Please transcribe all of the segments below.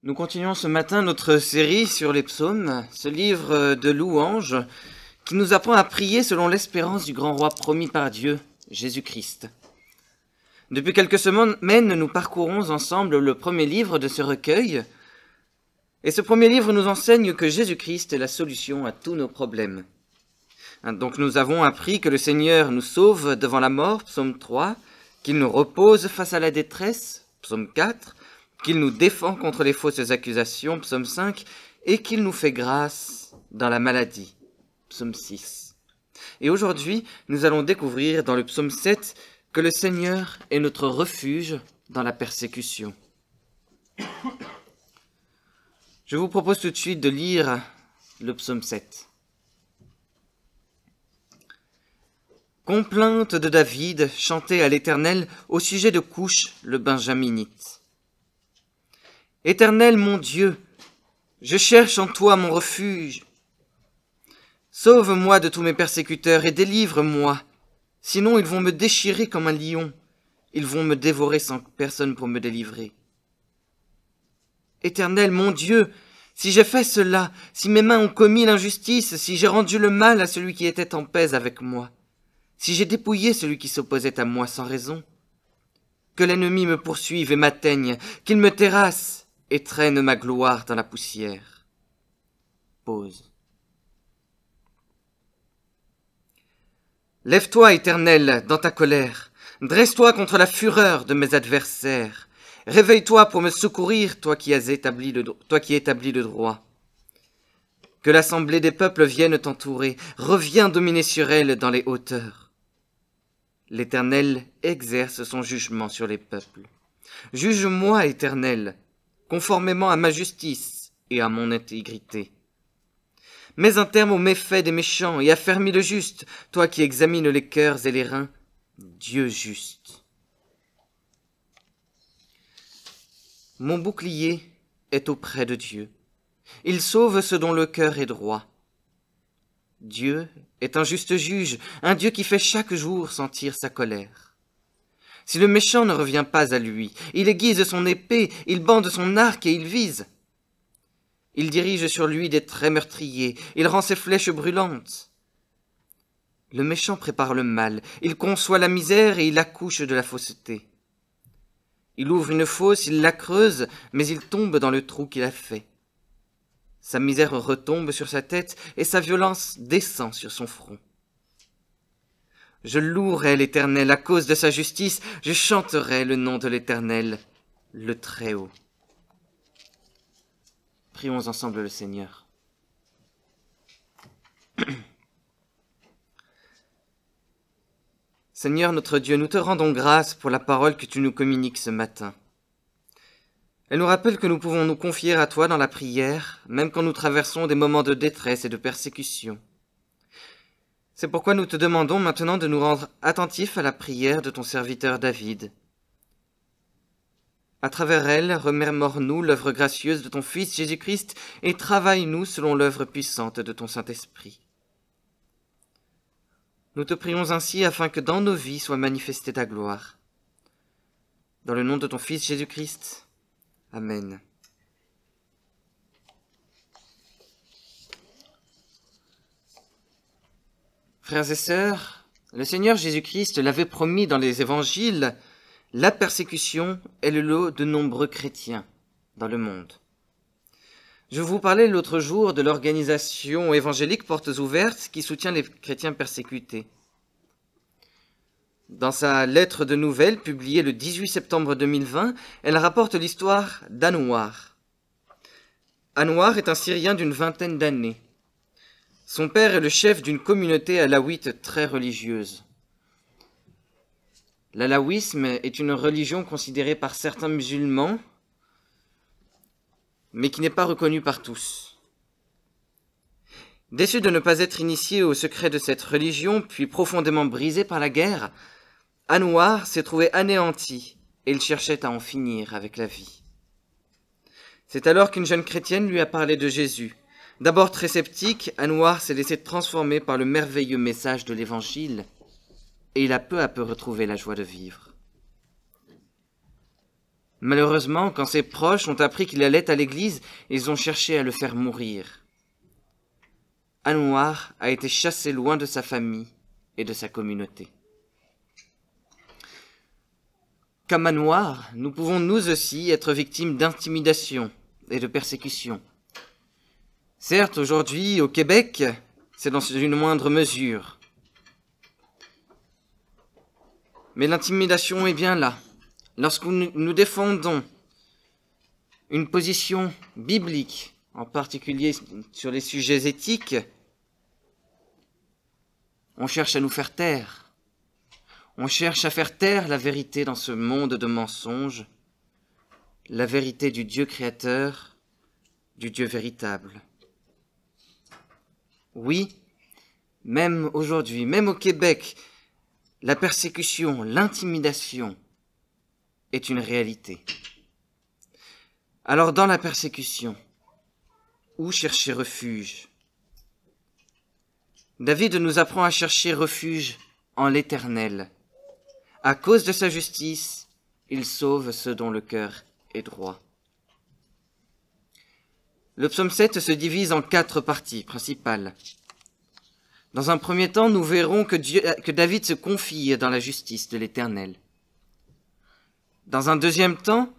Nous continuons ce matin notre série sur les psaumes, ce livre de louanges qui nous apprend à prier selon l'espérance du grand roi promis par Dieu, Jésus-Christ. Depuis quelques semaines, nous parcourons ensemble le premier livre de ce recueil, et ce premier livre nous enseigne que Jésus-Christ est la solution à tous nos problèmes. Donc nous avons appris que le Seigneur nous sauve devant la mort, psaume 3, qu'il nous repose face à la détresse, psaume 4, qu'il nous défend contre les fausses accusations, psaume 5, et qu'il nous fait grâce dans la maladie, psaume 6. Et aujourd'hui, nous allons découvrir dans le psaume 7 que le Seigneur est notre refuge dans la persécution. Je vous propose tout de suite de lire le psaume 7. Complainte de David, chantée à l'Éternel au sujet de Couche, le Benjaminite. Éternel mon Dieu, je cherche en toi mon refuge. Sauve-moi de tous mes persécuteurs et délivre-moi, sinon ils vont me déchirer comme un lion, ils vont me dévorer sans personne pour me délivrer. Éternel mon Dieu, si j'ai fait cela, si mes mains ont commis l'injustice, si j'ai rendu le mal à celui qui était en paix avec moi, si j'ai dépouillé celui qui s'opposait à moi sans raison, que l'ennemi me poursuive et m'atteigne, qu'il me terrasse et traîne ma gloire dans la poussière. Pause. Lève-toi, Éternel, dans ta colère, dresse-toi contre la fureur de mes adversaires. Réveille-toi pour me secourir, toi qui établis le droit. Que l'assemblée des peuples vienne t'entourer, reviens dominer sur elle dans les hauteurs. L'Éternel exerce son jugement sur les peuples. Juge-moi, Éternel, conformément à ma justice et à mon intégrité. Mets un terme aux méfaits des méchants et affermis le juste, toi qui examines les cœurs et les reins, Dieu juste. Mon bouclier est auprès de Dieu. Il sauve ceux dont le cœur est droit. Dieu est un juste juge, un Dieu qui fait chaque jour sentir sa colère. Si le méchant ne revient pas à lui, il aiguise son épée, il bande son arc et il vise. Il dirige sur lui des traits meurtriers, il rend ses flèches brûlantes. Le méchant prépare le mal, il conçoit la misère et il accouche de la fausseté. Il ouvre une fosse, il la creuse, mais il tombe dans le trou qu'il a fait. Sa misère retombe sur sa tête et sa violence descend sur son front. Je louerai l'Éternel à cause de sa justice, je chanterai le nom de l'Éternel, le Très-Haut. Prions ensemble le Seigneur. Seigneur notre Dieu, nous te rendons grâce pour la parole que tu nous communiques ce matin. Elle nous rappelle que nous pouvons nous confier à toi dans la prière, même quand nous traversons des moments de détresse et de persécution. C'est pourquoi nous te demandons maintenant de nous rendre attentifs à la prière de ton serviteur David. À travers elle, remémore-nous l'œuvre gracieuse de ton Fils Jésus-Christ et travaille-nous selon l'œuvre puissante de ton Saint-Esprit. Nous te prions ainsi afin que dans nos vies soit manifestée ta gloire. Dans le nom de ton Fils Jésus-Christ, Amen. Frères et sœurs, le Seigneur Jésus-Christ l'avait promis dans les évangiles, la persécution est le lot de nombreux chrétiens dans le monde. Je vous parlais l'autre jour de l'organisation évangélique Portes Ouvertes qui soutient les chrétiens persécutés. Dans sa lettre de nouvelles publiée le 18 septembre 2020, elle rapporte l'histoire d'Anouar. Anouar est un Syrien d'une vingtaine d'années. Son père est le chef d'une communauté alawite très religieuse. L'alaouisme est une religion considérée par certains musulmans, mais qui n'est pas reconnue par tous. Déçu de ne pas être initié au secret de cette religion, puis profondément brisé par la guerre, Anouar s'est trouvé anéanti et il cherchait à en finir avec la vie. C'est alors qu'une jeune chrétienne lui a parlé de Jésus. D'abord très sceptique, Anouar s'est laissé transformer par le merveilleux message de l'Évangile et il a peu à peu retrouvé la joie de vivre. Malheureusement, quand ses proches ont appris qu'il allait à l'église, ils ont cherché à le faire mourir. Anouar a été chassé loin de sa famille et de sa communauté. Comme Anouar, nous pouvons nous aussi être victimes d'intimidation et de persécution. Certes, aujourd'hui, au Québec, c'est dans une moindre mesure. Mais l'intimidation est bien là. Lorsque nous défendons une position biblique, en particulier sur les sujets éthiques, on cherche à nous faire taire. On cherche à faire taire la vérité dans ce monde de mensonges, la vérité du Dieu créateur, du Dieu véritable. Oui, même aujourd'hui, même au Québec, la persécution, l'intimidation est une réalité. Alors dans la persécution, où chercher refuge? David nous apprend à chercher refuge en l'Éternel. À cause de sa justice, il sauve ceux dont le cœur est droit. Le psaume 7 se divise en 4 parties principales. Dans un premier temps, nous verrons que David se confie dans la justice de l'Éternel. Dans un deuxième temps,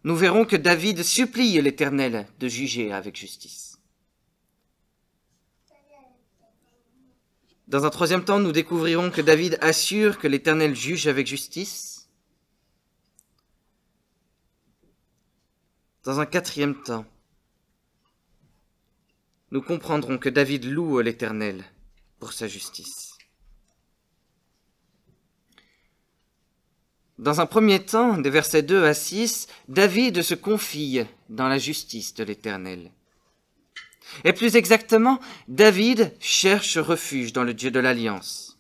nous verrons que David supplie l'Éternel de juger avec justice. Dans un troisième temps, nous découvrirons que David assure que l'Éternel juge avec justice. Dans un quatrième temps, nous comprendrons que David loue l'Éternel pour sa justice. Dans un premier temps, des versets 2 à 6, David se confie dans la justice de l'Éternel. Et plus exactement, David cherche refuge dans le Dieu de l'Alliance.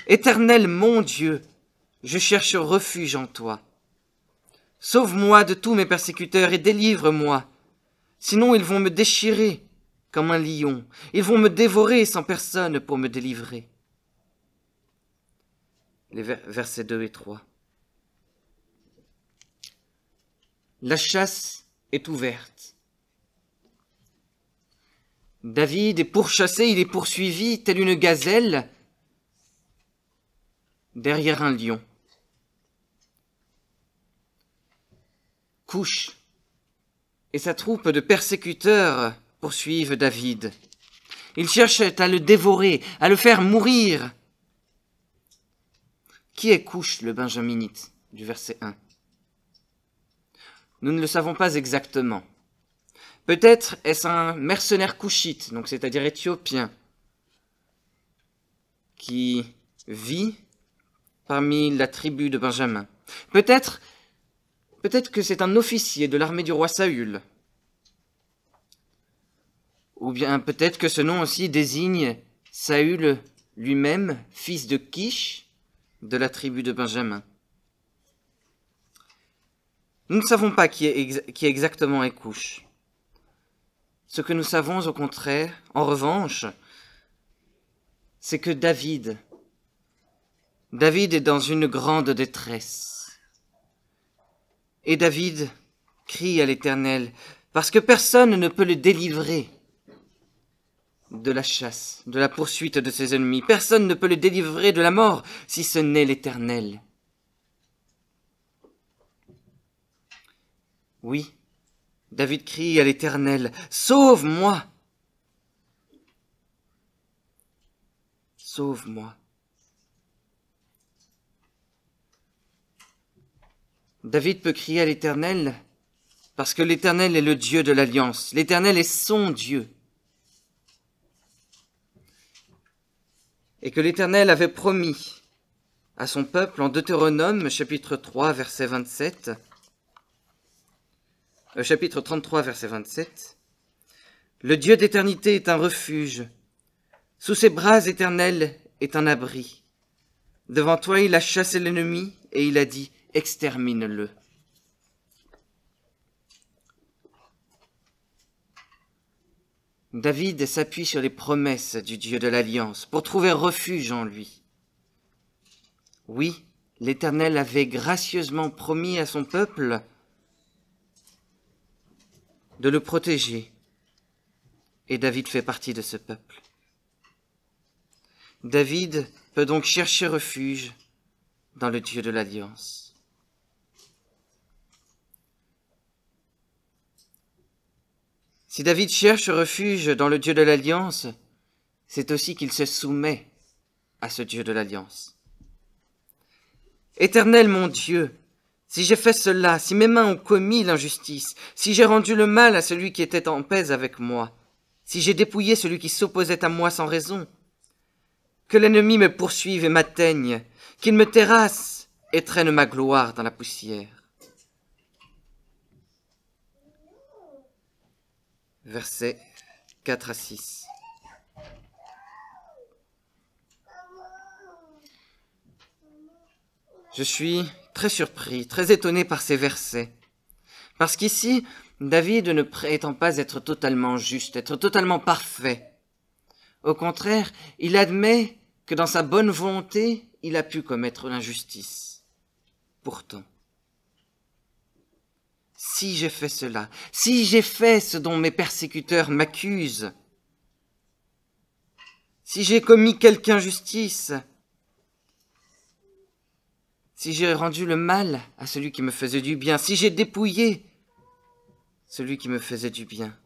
Éternel mon Dieu, je cherche refuge en toi. Sauve-moi de tous mes persécuteurs et délivre-moi. Sinon ils vont me déchirer comme un lion. Ils vont me dévorer sans personne pour me délivrer. Les versets 2 et 3. La chasse est ouverte. David est pourchassé, il est poursuivi, telle une gazelle, derrière un lion. Couche et sa troupe de persécuteurs poursuivent David. Ils cherchent à le dévorer, à le faire mourir. Qui est Couche, le benjaminite, du verset 1? Nous ne le savons pas exactement. Peut-être est-ce un mercenaire couchite, donc c'est-à-dire éthiopien, qui vit parmi la tribu de Benjamin. Peut-être que c'est un officier de l'armée du roi Saül. Ou bien peut-être que ce nom aussi désigne Saül lui-même, fils de Kish, de la tribu de Benjamin. Nous ne savons pas qui exactement est Couche. Ce que nous savons au contraire, en revanche, c'est que David est dans une grande détresse. Et David crie à l'Éternel, parce que personne ne peut le délivrer de la chasse, de la poursuite de ses ennemis. Personne ne peut le délivrer de la mort, si ce n'est l'Éternel. Oui, David crie à l'Éternel, « Sauve-moi ! Sauve-moi ! » David peut crier à l'Éternel parce que l'Éternel est le Dieu de l'Alliance. L'Éternel est son Dieu. Et que l'Éternel avait promis à son peuple en Deutéronome, chapitre 3, verset 27, chapitre 33, verset 27, « Le Dieu d'éternité est un refuge, sous ses bras éternels est un abri. Devant toi il a chassé l'ennemi, et il a dit, extermine-le. » David s'appuie sur les promesses du Dieu de l'Alliance pour trouver refuge en lui. Oui, l'Éternel avait gracieusement promis à son peuple de le protéger. Et David fait partie de ce peuple. David peut donc chercher refuge dans le Dieu de l'Alliance. Si David cherche refuge dans le Dieu de l'Alliance, c'est aussi qu'il se soumet à ce Dieu de l'Alliance. Éternel mon Dieu, si j'ai fait cela, si mes mains ont commis l'injustice, si j'ai rendu le mal à celui qui était en paix avec moi, si j'ai dépouillé celui qui s'opposait à moi sans raison, que l'ennemi me poursuive et m'atteigne, qu'il me terrasse et traîne ma gloire dans la poussière. Versets 4 à 6. Je suis très surpris, très étonné par ces versets, parce qu'ici, David ne prétend pas être totalement juste, être totalement parfait. Au contraire, il admet que dans sa bonne volonté, il a pu commettre l'injustice. Pourtant, si j'ai fait cela, si j'ai fait ce dont mes persécuteurs m'accusent, si j'ai commis quelque injustice, si j'ai rendu le mal à celui qui me faisait du bien, si j'ai dépouillé celui qui me faisait du bien,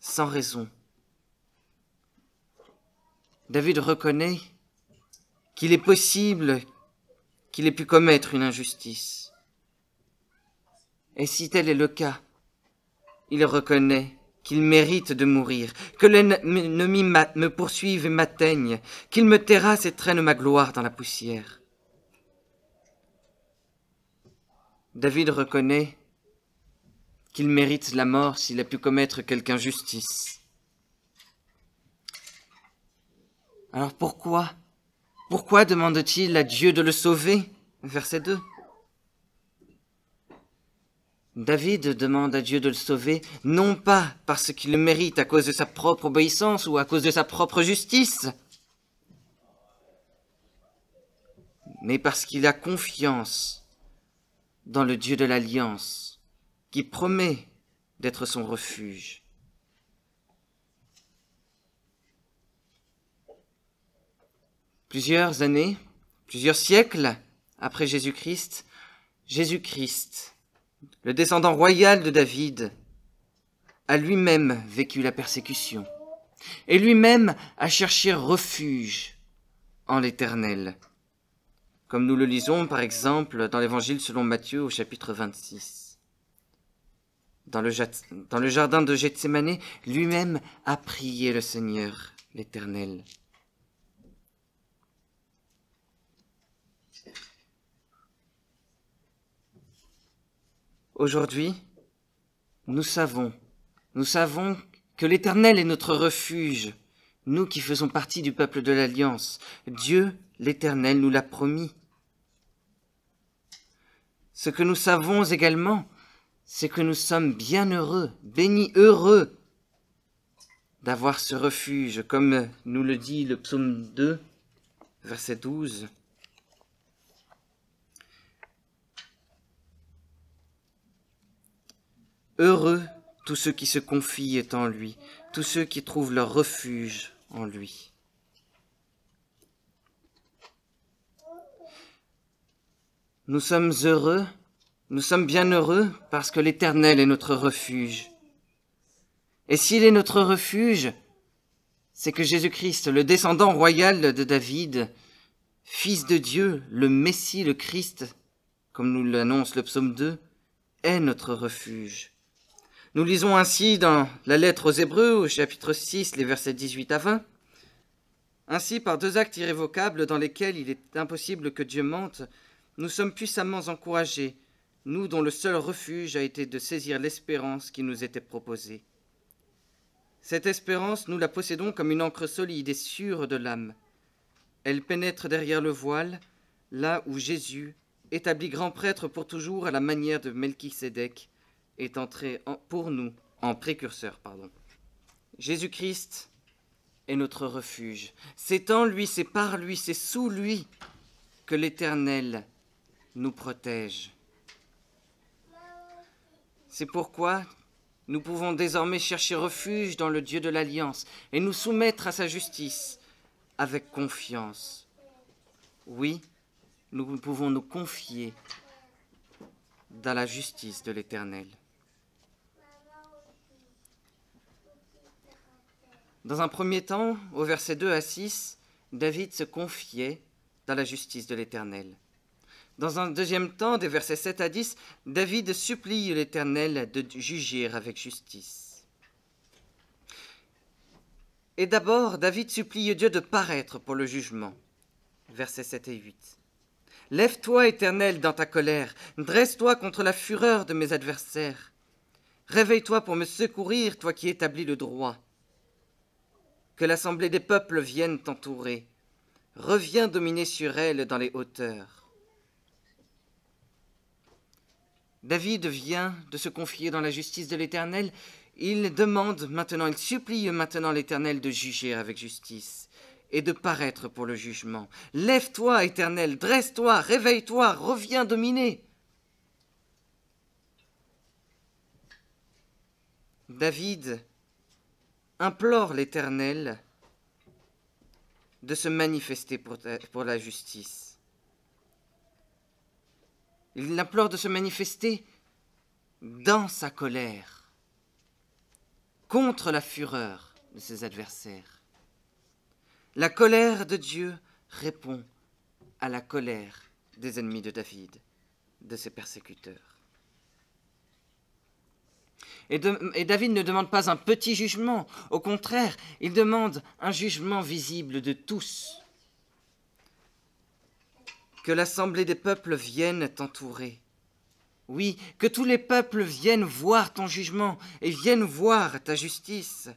sans raison, David reconnaît qu'il est possible qu'il ait pu commettre une injustice. Et si tel est le cas, il reconnaît qu'il mérite de mourir, que l'ennemi me poursuive et m'atteigne, qu'il me terrasse et traîne ma gloire dans la poussière. David reconnaît qu'il mérite la mort s'il a pu commettre quelque injustice. Alors pourquoi demande-t-il à Dieu de le sauver? Verset 2. David demande à Dieu de le sauver, non pas parce qu'il le mérite à cause de sa propre obéissance ou à cause de sa propre justice, mais parce qu'il a confiance dans le Dieu de l'Alliance, qui promet d'être son refuge. Plusieurs années, plusieurs siècles après Jésus-Christ, le descendant royal de David, a lui-même vécu la persécution et lui-même a cherché refuge en l'Éternel, comme nous le lisons par exemple dans l'Évangile selon Matthieu au chapitre 26. Dans le jardin de Gethsémanée, lui-même a prié le Seigneur, l'Éternel. Aujourd'hui, nous savons que l'Éternel est notre refuge, nous qui faisons partie du peuple de l'Alliance. Dieu, l'Éternel, nous l'a promis. Ce que nous savons également, c'est que nous sommes bien heureux, bénis, heureux d'avoir ce refuge, comme nous le dit le psaume 2, verset 12. Heureux tous ceux qui se confient en lui, tous ceux qui trouvent leur refuge en lui. Nous sommes heureux, nous sommes bien heureux parce que l'Éternel est notre refuge. Et s'il est notre refuge, c'est que Jésus-Christ, le descendant royal de David, Fils de Dieu, le Messie, le Christ, comme nous l'annonce le psaume 2, est notre refuge. Nous lisons ainsi dans la lettre aux Hébreux, au chapitre 6, les versets 18 à 20. Ainsi, par deux actes irrévocables dans lesquels il est impossible que Dieu mente, nous sommes puissamment encouragés, nous dont le seul refuge a été de saisir l'espérance qui nous était proposée. Cette espérance, nous la possédons comme une ancre solide et sûre de l'âme. Elle pénètre derrière le voile, là où Jésus, établi grand prêtre pour toujours à la manière de Melchisédek, est entré pour nous en précurseur. Jésus-Christ est notre refuge. C'est en lui, c'est par lui, c'est sous lui que l'Éternel nous protège. C'est pourquoi nous pouvons désormais chercher refuge dans le Dieu de l'Alliance et nous soumettre à sa justice avec confiance. Oui, nous pouvons nous confier dans la justice de l'Éternel. Dans un premier temps, au verset 2 à 6, David se confiait dans la justice de l'Éternel. Dans un deuxième temps, des versets 7 à 10, David supplie l'Éternel de juger avec justice. Et d'abord, David supplie Dieu de paraître pour le jugement. Versets 7 et 8. « Lève-toi, Éternel, dans ta colère, dresse-toi contre la fureur de mes adversaires. Réveille-toi pour me secourir, toi qui établis le droit. Que l'assemblée des peuples vienne t'entourer. Reviens dominer sur elle dans les hauteurs. » David vient de se confier dans la justice de l'Éternel. Il supplie maintenant l'Éternel de juger avec justice et de paraître pour le jugement. « Lève-toi, Éternel, dresse-toi, réveille-toi, reviens dominer. » David implore l'Éternel de se manifester pour la justice. Il l'implore de se manifester dans sa colère, contre la fureur de ses adversaires. La colère de Dieu répond à la colère des ennemis de David, de ses persécuteurs. Et David ne demande pas un petit jugement, au contraire, il demande un jugement visible de tous. Que l'assemblée des peuples vienne t'entourer. Oui, que tous les peuples viennent voir ton jugement et viennent voir ta justice.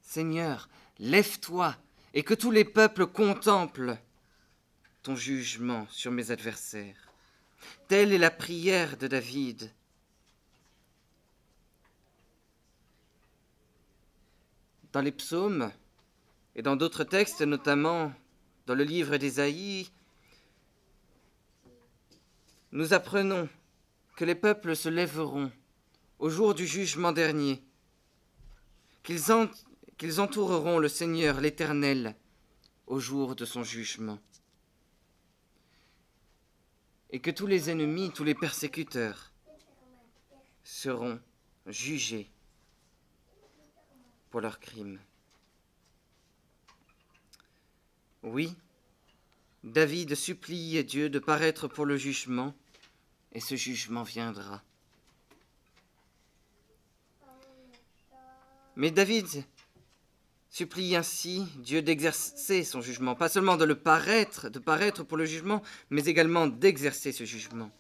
Seigneur, lève-toi et que tous les peuples contemplent ton jugement sur mes adversaires. Telle est la prière de David. Dans les psaumes et dans d'autres textes, notamment dans le livre d'Ésaïe, nous apprenons que les peuples se lèveront au jour du jugement dernier, qu'ils entoureront le Seigneur, l'Éternel, au jour de son jugement, et que tous les ennemis, tous les persécuteurs seront jugés pour leurs crimes. Oui, David supplie Dieu de paraître pour le jugement, et ce jugement viendra. Mais David supplie ainsi Dieu d'exercer son jugement, pas seulement de paraître pour le jugement, mais également d'exercer ce jugement.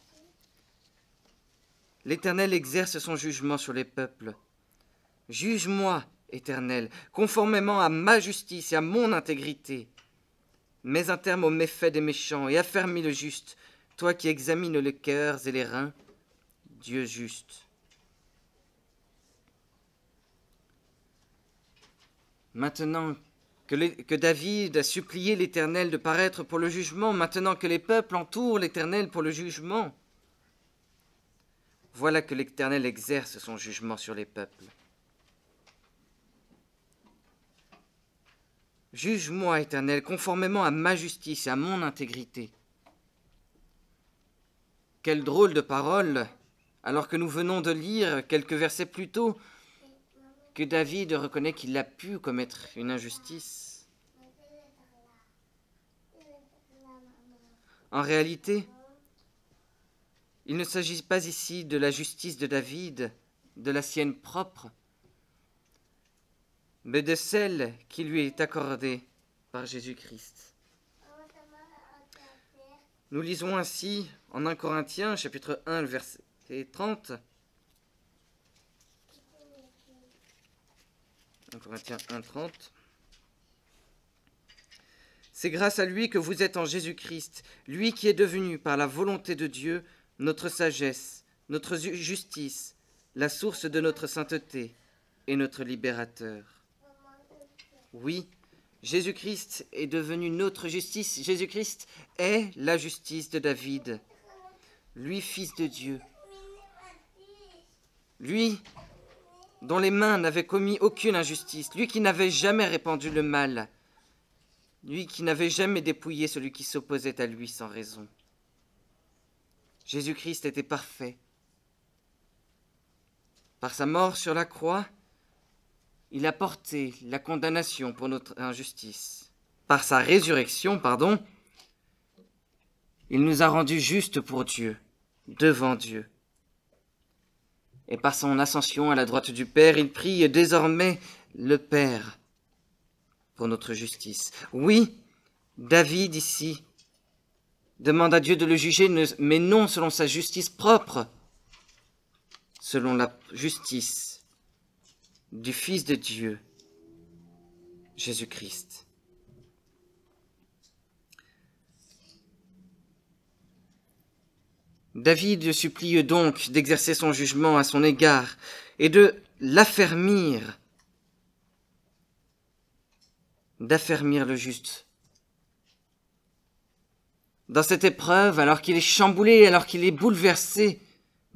L'Éternel exerce son jugement sur les peuples. Juge-moi, Éternel, conformément à ma justice et à mon intégrité. Mets un terme aux méfaits des méchants et affermis le juste, toi qui examines les cœurs et les reins, Dieu juste. Maintenant que David a supplié l'Éternel de paraître pour le jugement, maintenant que les peuples entourent l'Éternel pour le jugement, voilà que l'Éternel exerce son jugement sur les peuples. Juge-moi, Éternel, conformément à ma justice et à mon intégrité. Quelle drôle de parole, alors que nous venons de lire quelques versets plus tôt, que David reconnaît qu'il a pu commettre une injustice. En réalité, il ne s'agit pas ici de la justice de David, de la sienne propre, mais de celle qui lui est accordée par Jésus-Christ. Nous lisons ainsi en 1 Corinthiens, chapitre 1, le verset 30. 1 Corinthiens 1, 30. C'est grâce à lui que vous êtes en Jésus-Christ, lui qui est devenu, par la volonté de Dieu, notre sagesse, notre justice, la source de notre sainteté et notre libérateur. Oui, Jésus-Christ est devenu notre justice. Jésus-Christ est la justice de David, lui, fils de Dieu. Lui, dont les mains n'avaient commis aucune injustice, lui qui n'avait jamais répandu le mal, lui qui n'avait jamais dépouillé celui qui s'opposait à lui sans raison. Jésus-Christ était parfait. Par sa mort sur la croix, il a porté la condamnation pour notre injustice. Par sa résurrection, il nous a rendus justes pour Dieu, devant Dieu. Et par son ascension à la droite du Père, il prie désormais le Père pour notre justice. Oui, David ici demande à Dieu de le juger, mais non selon sa justice propre, selon la justice du Fils de Dieu, Jésus-Christ. David supplie donc d'exercer son jugement à son égard et de l'affermir, d'affermir le juste. Dans cette épreuve, alors qu'il est chamboulé, alors qu'il est bouleversé,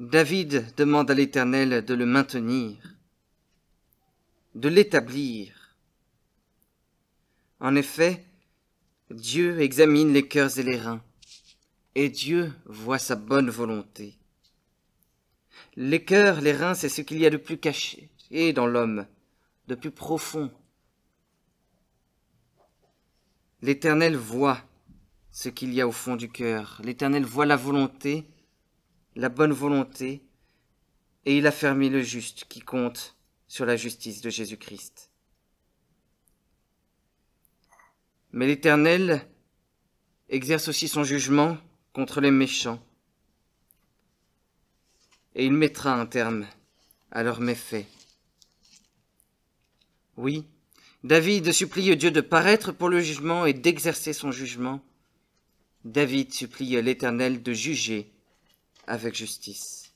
David demande à l'Éternel de le maintenir, de l'établir. En effet, Dieu examine les cœurs et les reins, et Dieu voit sa bonne volonté. Les cœurs, les reins, c'est ce qu'il y a de plus caché et dans l'homme, de plus profond. L'Éternel voit ce qu'il y a au fond du cœur. L'Éternel voit la volonté, la bonne volonté, et il a fermé le juste qui compte sur la justice de Jésus-Christ. Mais l'Éternel exerce aussi son jugement contre les méchants, et il mettra un terme à leurs méfaits. Oui, David supplie Dieu de paraître pour le jugement et d'exercer son jugement. David supplie l'Éternel de juger avec justice.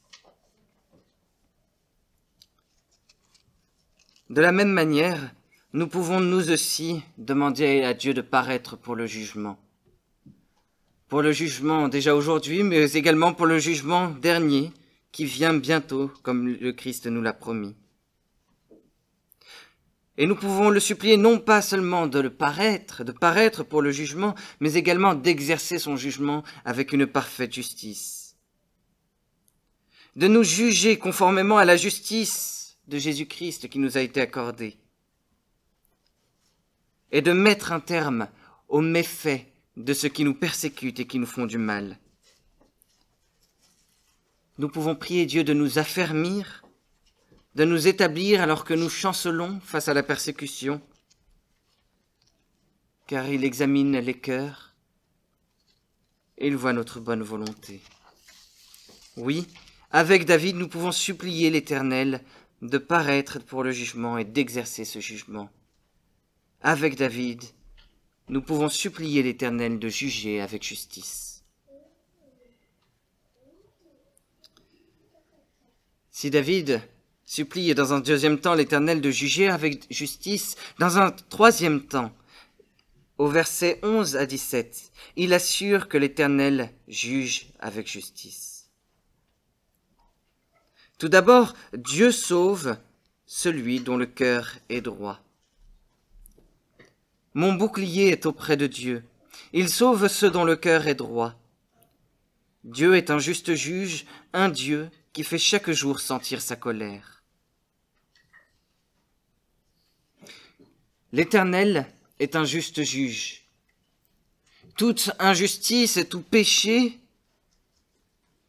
De la même manière, nous pouvons nous aussi demander à Dieu de paraître pour le jugement. Pour le jugement déjà aujourd'hui, mais également pour le jugement dernier qui vient bientôt, comme le Christ nous l'a promis. Et nous pouvons le supplier non pas seulement de paraître pour le jugement, mais également d'exercer son jugement avec une parfaite justice. De nous juger conformément à la justice de Jésus-Christ qui nous a été accordée. Et de mettre un terme aux méfaits de ceux qui nous persécutent et qui nous font du mal. Nous pouvons prier Dieu de nous affermir, de nous établir alors que nous chancelons face à la persécution, car il examine les cœurs et il voit notre bonne volonté. Oui, avec David, nous pouvons supplier l'Éternel de paraître pour le jugement et d'exercer ce jugement. Avec David, nous pouvons supplier l'Éternel de juger avec justice. Si David supplie dans un deuxième temps l'Éternel de juger avec justice, dans un troisième temps, au verset 11 à 17, il assure que l'Éternel juge avec justice. Tout d'abord, Dieu sauve celui dont le cœur est droit. Mon bouclier est auprès de Dieu. Il sauve ceux dont le cœur est droit. Dieu est un juste juge, un Dieu qui fait chaque jour sentir sa colère. L'Éternel est un juste juge. Toute injustice et tout péché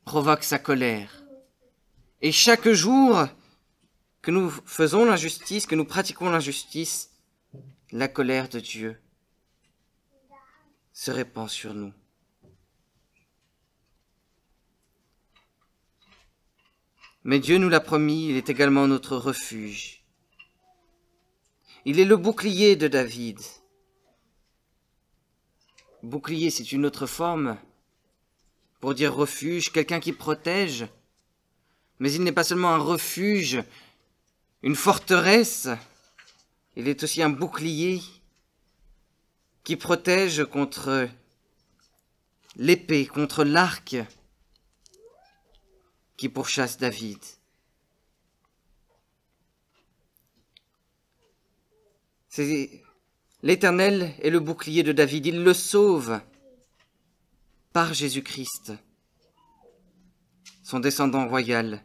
provoque sa colère. Et chaque jour que nous faisons l'injustice, que nous pratiquons l'injustice, la colère de Dieu se répand sur nous. Mais Dieu nous l'a promis, il est également notre refuge. Il est le bouclier de David. Bouclier, c'est une autre forme pour dire refuge, quelqu'un qui protège. Mais il n'est pas seulement un refuge, une forteresse, il est aussi un bouclier. qui protège contre l'épée, contre l'arc qui pourchasse David. L'Éternel est le bouclier de David, il le sauve par Jésus-Christ, son descendant royal.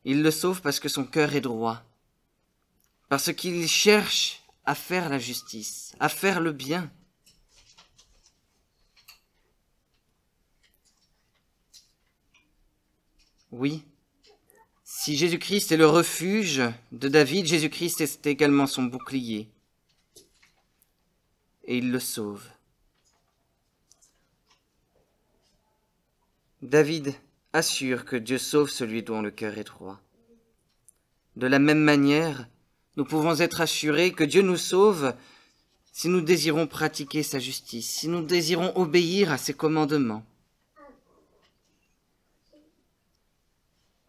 Il le sauve parce que son cœur est droit, parce qu'il cherche à faire la justice, à faire le bien. Oui, si Jésus-Christ est le refuge de David, Jésus-Christ est également son bouclier. Et il le sauve. David assure que Dieu sauve celui dont le cœur est droit. De la même manière, nous pouvons être assurés que Dieu nous sauve si nous désirons pratiquer sa justice, si nous désirons obéir à ses commandements.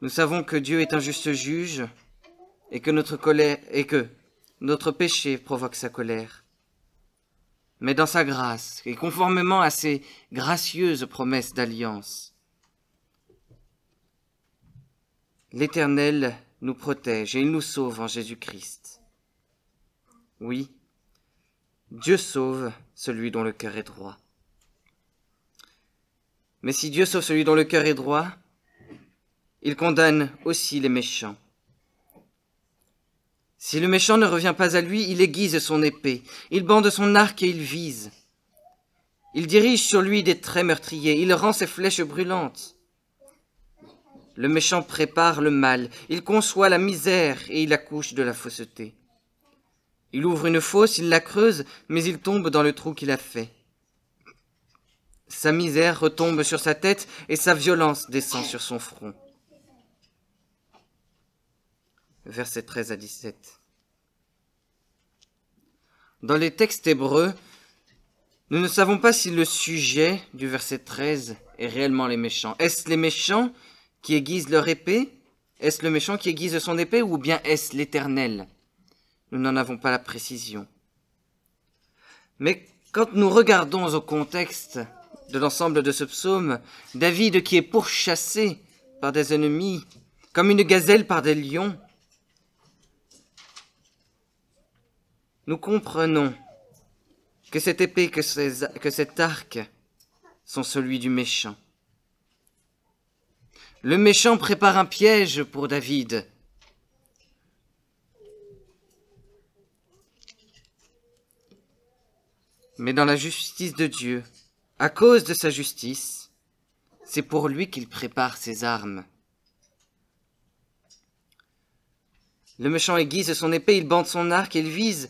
Nous savons que Dieu est un juste juge et que notre péché provoque sa colère. Mais dans sa grâce et conformément à ses gracieuses promesses d'alliance, l'Éternel nous protège et il nous sauve en Jésus-Christ. Oui, Dieu sauve celui dont le cœur est droit. Mais si Dieu sauve celui dont le cœur est droit, il condamne aussi les méchants. Si le méchant ne revient pas à lui, il aiguise son épée, il bande son arc et il vise. Il dirige sur lui des traits meurtriers, il rend ses flèches brûlantes. Le méchant prépare le mal, il conçoit la misère et il accouche de la fausseté. Il ouvre une fosse, il la creuse, mais il tombe dans le trou qu'il a fait. Sa misère retombe sur sa tête et sa violence descend sur son front. Versets 13 à 17. Dans les textes hébreux, nous ne savons pas si le sujet du verset 13 est réellement les méchants. Est-ce les méchants qui aiguisent leur épée? Est-ce le méchant qui aiguise son épée ou bien est-ce l'Éternel? Nous n'en avons pas la précision. Mais quand nous regardons au contexte de l'ensemble de ce psaume, David qui est pourchassé par des ennemis, comme une gazelle par des lions, nous comprenons que cette épée, que cet arc sont celui du méchant. Le méchant prépare un piège pour David. Mais dans la justice de Dieu, à cause de sa justice, c'est pour lui qu'il prépare ses armes. Le méchant aiguise son épée, il bande son arc, il vise,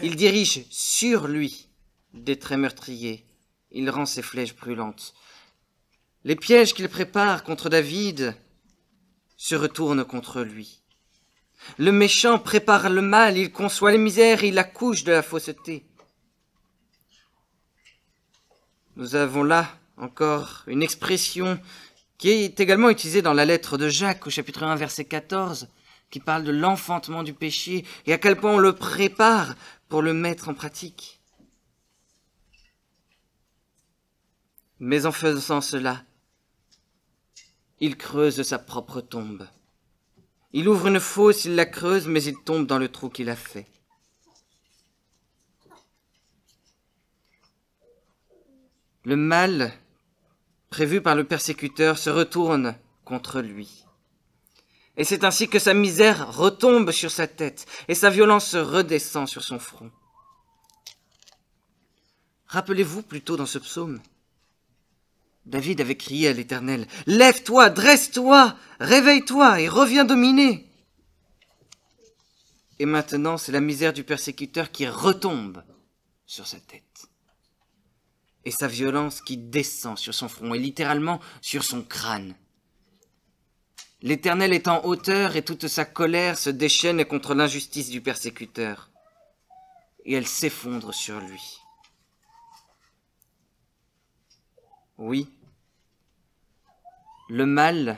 il dirige sur lui des traits meurtriers, il rend ses flèches brûlantes. Les pièges qu'il prépare contre David se retournent contre lui. Le méchant prépare le mal, il conçoit les misères, il accouche de la fausseté. Nous avons là encore une expression qui est également utilisée dans la lettre de Jacques au chapitre 1 verset 14, qui parle de l'enfantement du péché et à quel point on le prépare pour le mettre en pratique. Mais en faisant cela, il creuse sa propre tombe. Il ouvre une fosse, il la creuse, mais il tombe dans le trou qu'il a fait. Le mal prévu par le persécuteur se retourne contre lui. Et c'est ainsi que sa misère retombe sur sa tête et sa violence redescend sur son front. Rappelez-vous plutôt dans ce psaume, David avait crié à l'Éternel, « Lève-toi, dresse-toi, réveille-toi et reviens dominer !» Et maintenant, c'est la misère du persécuteur qui retombe sur sa tête. Et sa violence qui descend sur son front et littéralement sur son crâne. L'Éternel est en hauteur et toute sa colère se déchaîne contre l'injustice du persécuteur. Et elle s'effondre sur lui. Oui, le mal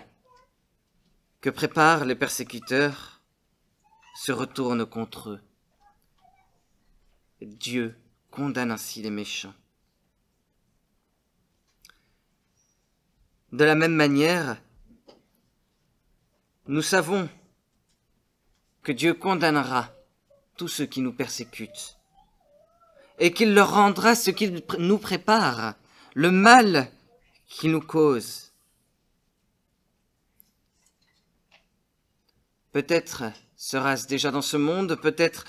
que préparent les persécuteurs se retourne contre eux. Dieu condamne ainsi les méchants. De la même manière, nous savons que Dieu condamnera tous ceux qui nous persécutent et qu'il leur rendra ce qu'il nous prépare, le mal qu'il nous cause. Peut-être sera-ce déjà dans ce monde, peut-être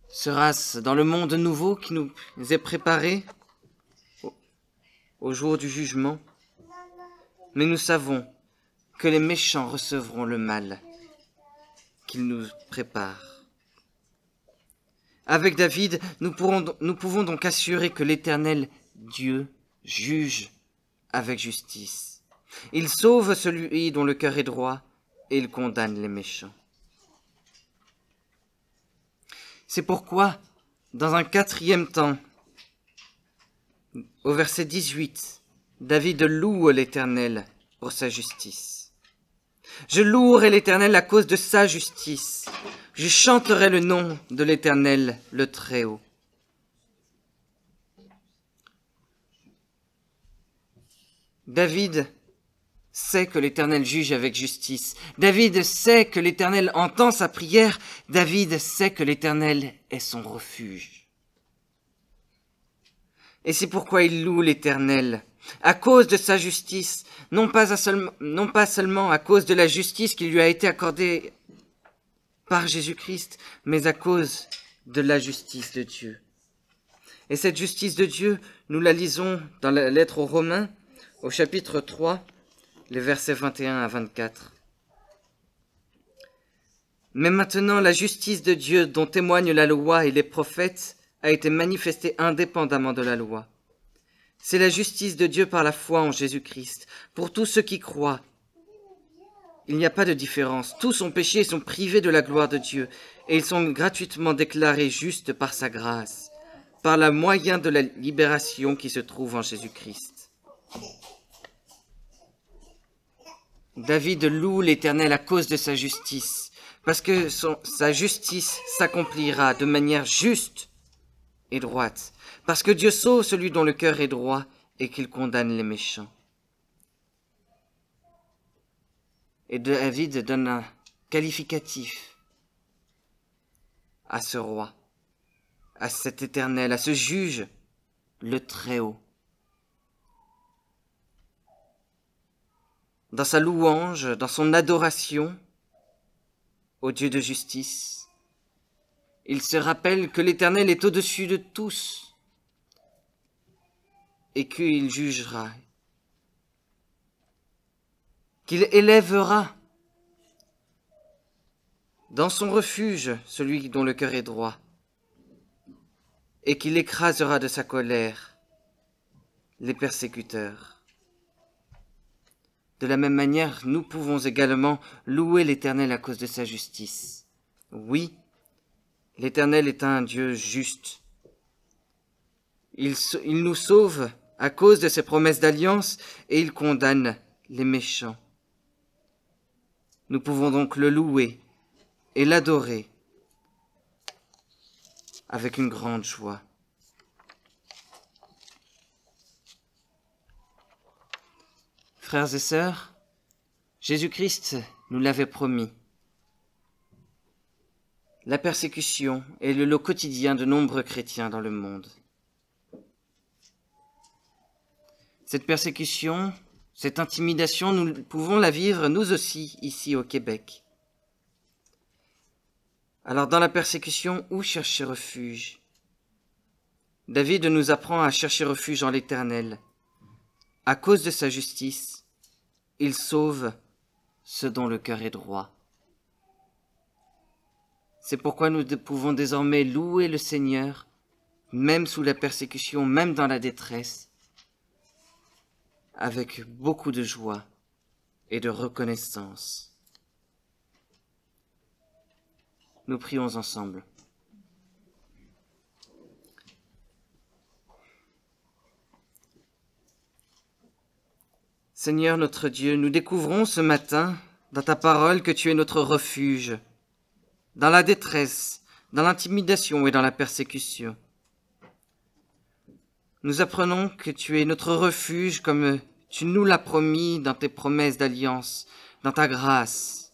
sera-ce dans le monde nouveau qui nous est préparé au jour du jugement. Mais nous savons que les méchants recevront le mal qu'il nous prépare. Avec David, nous pouvons donc assurer que l'Éternel Dieu juge avec justice. Il sauve celui dont le cœur est droit et il condamne les méchants. C'est pourquoi, dans un 4e temps, au verset 18, David loue l'Éternel pour sa justice. Je louerai l'Éternel à cause de sa justice. Je chanterai le nom de l'Éternel, le Très-Haut. David sait que l'Éternel juge avec justice. David sait que l'Éternel entend sa prière. David sait que l'Éternel est son refuge. Et c'est pourquoi il loue l'Éternel, à cause de sa justice, non pas seulement à cause de la justice qui lui a été accordée par Jésus-Christ, mais à cause de la justice de Dieu. Et cette justice de Dieu, nous la lisons dans la lettre aux Romains, au chapitre 3, les versets 21 à 24. Mais maintenant, la justice de Dieu dont témoignent la loi et les prophètes a été manifestée indépendamment de la loi. C'est la justice de Dieu par la foi en Jésus-Christ, pour tous ceux qui croient. Il n'y a pas de différence. Tous ont péché et sont privés de la gloire de Dieu, et ils sont gratuitement déclarés justes par sa grâce, par le moyen de la libération qui se trouve en Jésus-Christ. David loue l'Éternel à cause de sa justice, parce que sa justice s'accomplira de manière juste et droite, parce que Dieu sauve celui dont le cœur est droit et qu'il condamne les méchants. Et David donne un qualificatif à ce roi, à cet Éternel, à ce juge, le Très-Haut. Dans sa louange, dans son adoration au Dieu de justice, il se rappelle que l'Éternel est au-dessus de tous et qu'il jugera, qu'il élèvera dans son refuge celui dont le cœur est droit et qu'il écrasera de sa colère les persécuteurs. De la même manière, nous pouvons également louer l'Éternel à cause de sa justice. Oui, l'Éternel est un Dieu juste. Il nous sauve à cause de ses promesses d'alliance et il condamne les méchants. Nous pouvons donc le louer et l'adorer avec une grande joie. Frères et sœurs, Jésus-Christ nous l'avait promis. La persécution est le lot quotidien de nombreux chrétiens dans le monde. Cette persécution, cette intimidation, nous pouvons la vivre nous aussi ici au Québec. Alors dans la persécution, où chercher refuge? David nous apprend à chercher refuge en l'Éternel. À cause de sa justice, il sauve ceux dont le cœur est droit. C'est pourquoi nous pouvons désormais louer le Seigneur, même sous la persécution, même dans la détresse, avec beaucoup de joie et de reconnaissance. Nous prions ensemble. Seigneur notre Dieu, nous découvrons ce matin dans ta parole que tu es notre refuge, dans la détresse, dans l'intimidation et dans la persécution. Nous apprenons que tu es notre refuge comme tu nous l'as promis dans tes promesses d'alliance, dans ta grâce.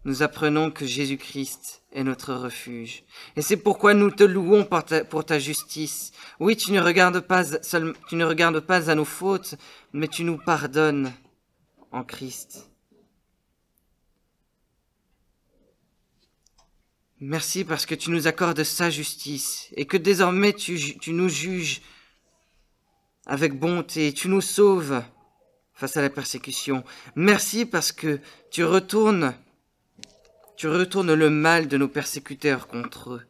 Nous apprenons que Jésus-Christ est notre refuge. Et c'est pourquoi nous te louons pour ta justice. Oui, tu ne regardes pas à nos fautes, mais tu nous pardonnes en Christ. Merci parce que tu nous accordes sa justice et que désormais tu nous juges avec bonté, tu nous sauves face à la persécution. Merci parce que tu retournes le mal de nos persécuteurs contre eux.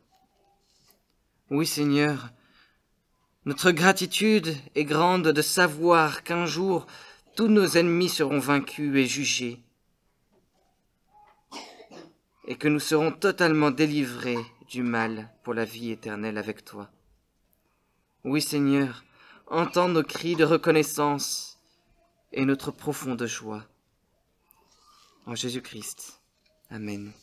Oui, Seigneur, notre gratitude est grande de savoir qu'un jour, tous nos ennemis seront vaincus et jugés, et que nous serons totalement délivrés du mal pour la vie éternelle avec toi. Oui, Seigneur, entends nos cris de reconnaissance et notre profonde joie. En Jésus-Christ. Amen.